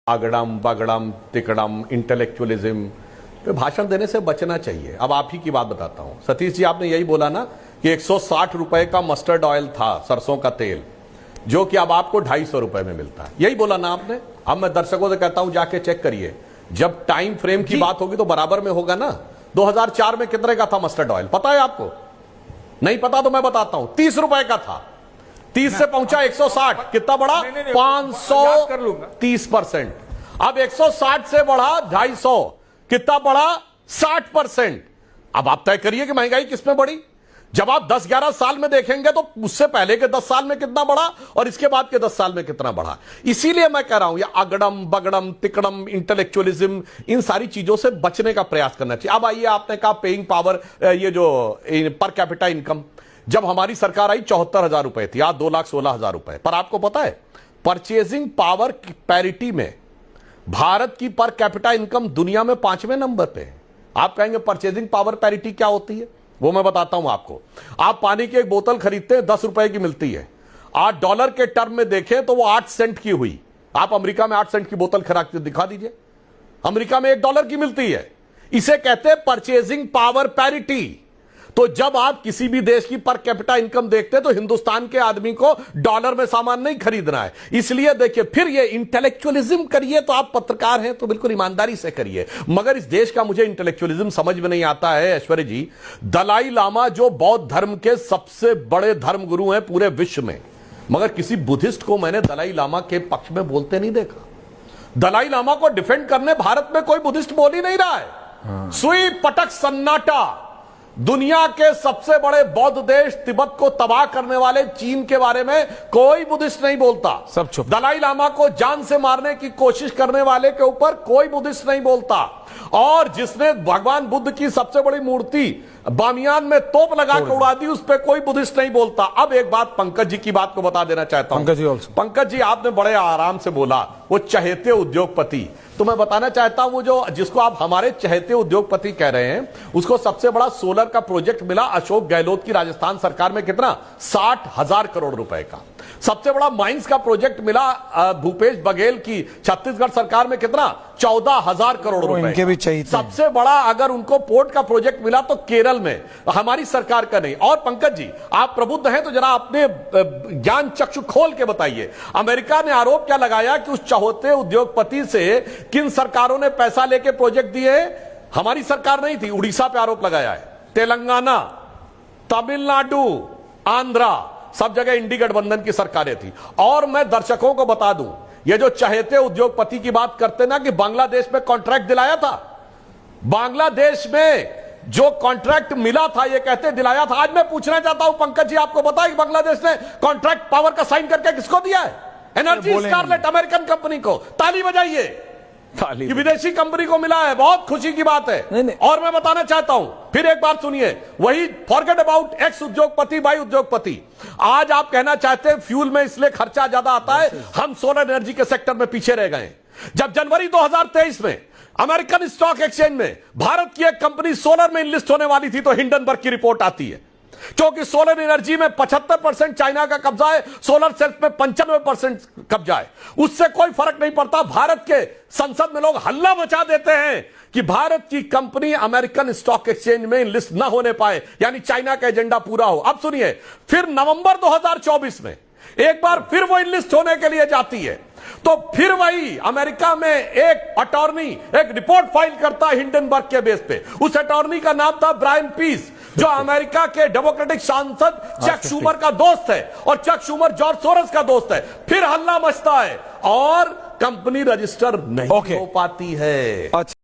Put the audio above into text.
आगड़म बगड़म तिकड़म intellectualism पे भाषण देने से बचना चाहिए। अब आप ही की बात बताता हूं। सतीश जी, आपने यही बोला ना कि 160 रुपए का मस्टर्ड ऑयल था, सरसों का तेल, जो कि अब आपको 250 रुपए में मिलता है। यही बोला ना आपने। अब मैं दर्शकों से कहता हूं, जाके चेक करिए, जब टाइम फ्रेम की बात होगी तो बराबर में होगा ना। 2004 में कितने का था मस्टर्ड ऑयल, पता है आपको? नहीं पता तो मैं बताता हूं, 30 रुपए का था। 30 से पहुंचा 160, कितना बढ़ा? 530%। अब 160 से बढ़ा 250, कितना बढ़ा? 60%। अब आप तय करिए कि महंगाई किसमें बढ़ी। जब आप 10-11 साल में देखेंगे तो उससे पहले के 10 साल में कितना बढ़ा और इसके बाद के 10 साल में कितना बढ़ा। इसीलिए मैं कह रहा हूं, ये अगड़म बगड़म तिकड़म इंटेलेक्चुअलिज्म, इन सारी चीजों से बचने का प्रयास करना चाहिए। अब आइए, आपने कहा पेइंग पावर, ये जो पर कैपिटा इनकम, जब हमारी सरकार आई 74,000 रुपए थी, आज 2,16,000 रुपए। पर आपको पता है, परचेजिंग पावर पैरिटी में भारत की पर कैपिटा इनकम दुनिया में 5वें नंबर पे है। आप कहेंगे परचेजिंग पावर पैरिटी क्या होती है, वो मैं बताता हूं आपको। आप पानी की एक बोतल खरीदते हैं, 10 रुपए की मिलती है। आज डॉलर के टर्म में देखें तो वो 8 सेंट की हुई। आप अमेरिका में 8 सेंट की बोतल खरीद के दिखा दीजिए, अमेरिका में $1 की मिलती है। इसे कहते हैं परचेजिंग पावर पैरिटी। तो जब आप किसी भी देश की पर कैपिटा इनकम देखते हैं तो हिंदुस्तान के आदमी को डॉलर में सामान नहीं खरीदना है। इसलिए देखिए, फिर ये इंटेलेक्चुअलिज्म करिए तो आप पत्रकार हैं तो बिल्कुल ईमानदारी से करिए, मगर इस देश का मुझे इंटेलेक्चुअलिज्म समझ में नहीं आता है। ऐश्वर्य जी, दलाई लामा जो बौद्ध धर्म के सबसे बड़े धर्मगुरु हैं पूरे विश्व में, मगर किसी बुद्धिस्ट को मैंने दलाई लामा के पक्ष में बोलते नहीं देखा। दलाई लामा को डिफेंड करने भारत में कोई बुद्धिस्ट बोल ही नहीं रहा है। सुई पटक सन्नाटा। दुनिया के सबसे बड़े बौद्ध देश तिब्बत को तबाह करने वाले चीन के बारे में कोई बुद्धिस्ट नहीं बोलता। सब चुप। दलाई लामा को जान से मारने की कोशिश करने वाले के ऊपर कोई बुद्धिस्ट नहीं बोलता। और जिसने भगवान बुद्ध की सबसे बड़ी मूर्ति बामियान में तोप लगा के उड़ा दी, उस पर कोई बुद्धिस्ट नहीं बोलता। अब एक बात पंकज जी की बात को बता देना चाहता हूं। पंकज जी, आपने बड़े आराम से बोला वो चहेते उद्योगपति, तो मैं बताना चाहता हूं, वो जो जिसको आप हमारे चहेते उद्योगपति कह रहे हैं, उसको सबसे बड़ा सोलर का प्रोजेक्ट मिला अशोक गहलोत की राजस्थान सरकार में। कितना? 60,000 करोड़ रुपए का। सबसे बड़ा माइंस का प्रोजेक्ट मिला भूपेश बघेल की छत्तीसगढ़ सरकार में। कितना? 14,000 करोड़ रुपए। इनके भी चाहिए। सबसे बड़ा अगर उनको पोर्ट का प्रोजेक्ट मिला तो केरल में, हमारी सरकार का नहीं। और पंकज जी, आप प्रबुद्ध हैं तो जरा अपने ज्ञान चक्षु खोल के बताइए, अमेरिका ने आरोप क्या लगाया कि उस चहेते उद्योगपति से किन सरकारों ने पैसा लेके प्रोजेक्ट दिए? हमारी सरकार नहीं थी। उड़ीसा पे आरोप लगाया है, तेलंगाना, तमिलनाडु, आंध्रा, सब जगह इंडी गठबंधन की सरकारें थी। और मैं दर्शकों को बता दूं, ये जो चहेते उद्योगपति की बात करते ना कि बांग्लादेश में कॉन्ट्रैक्ट दिलाया था, बांग्लादेश में जो कॉन्ट्रैक्ट मिला था ये कहते दिलाया था। आज मैं पूछना चाहता हूं पंकज जी, आपको पता है कि बांग्लादेश ने कॉन्ट्रैक्ट पावर का साइन करके किसको दिया है? एनर्जी स्कारलेट अमेरिकन कंपनी को। ताली बजाइए, कि विदेशी कंपनी को मिला है। बहुत खुशी की बात है। नहीं। और मैं बताना चाहता हूं, फिर एक बार सुनिए, वही फॉरगेट अबाउट एक्स उद्योगपति वाई उद्योगपति। आज आप कहना चाहते हैं फ्यूल में इसलिए खर्चा ज्यादा आता है, हम सोलर एनर्जी के सेक्टर में पीछे रह गए। जब जनवरी 2023 में अमेरिकन स्टॉक एक्सचेंज में भारत की एक कंपनी सोलर में इनलिस्ट होने वाली थी तो हिंडनबर्ग की रिपोर्ट आती है, क्योंकि सोलर एनर्जी में 75% चाइना का कब्जा है, सोलर सेल्स में 95% कब्जा है। उससे कोई फर्क नहीं पड़ता। भारत के संसद में लोग हल्ला मचा देते हैं कि भारत की कंपनी अमेरिकन स्टॉक एक्सचेंज में लिस्ट ना होने पाए, यानी चाइना का एजेंडा पूरा हो। अब सुनिए, फिर नवंबर 2024 में एक बार फिर वो इनलिस्ट होने के लिए जाती है, तो फिर वही अमेरिका में एक अटॉर्नी एक रिपोर्ट फाइल करता है हिंडनबर्ग के बेस पे। उस अटॉर्नी का नाम था ब्रायन पीस, जो अमेरिका के डेमोक्रेटिक सांसद चक शूमर का दोस्त है, और चक शूमर जॉर्ज सोरोस का दोस्त है। फिर हल्ला मचता है और कंपनी रजिस्टर नहीं हो पाती है।